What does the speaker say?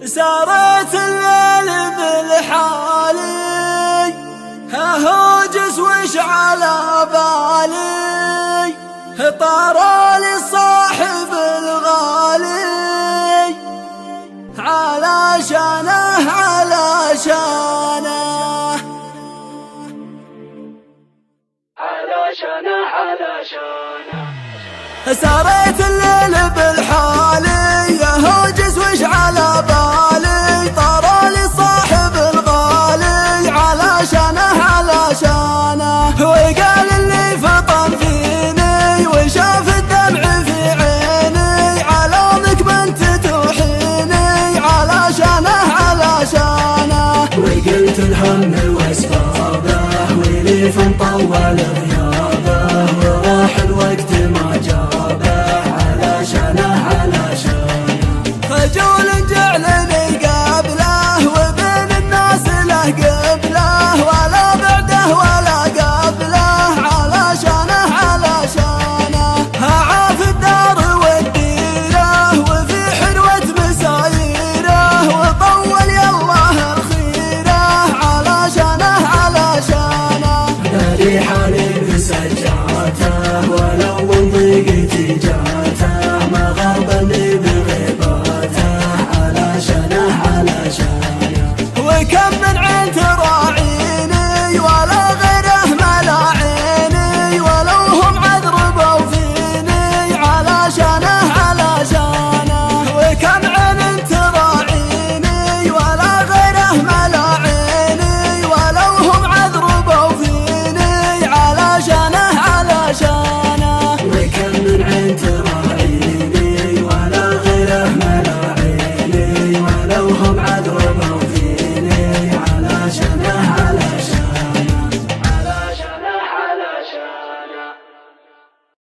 سارت الليل بالحالي هوجس وش على بالي طارالي صاحب الغالي علشانه سارت الليل بالحالي هوجس وش على بالي طارالي صاحب الغالي علشانه وقال اللي فطن فيني وشاف الدمع في عيني علومك بنت توحيني علشانه وقلت الهم واسبابه وليف طول غيابه وراح الوقت ما جابه علشانه خجول جعلني قبله وبين الناس له قبله ولا بعده ولا قبله علشانه عاف الدار والديره وفي حلوة مسايره وطول يالله الخيره علشانه داري حالي بسجاته ولو من ضيقتي جاته ما غربني بغيباته علشانه وكم من عين تراعيني ولا غيره ملاعيني ولو هم عذربوا فيني علشانه وكم عين تراعيني ولا غيره ملاعيني ولو هم عذربوا فيني علشانه وكم من عين تراعيني ولا غيره ملاعيني ولو هم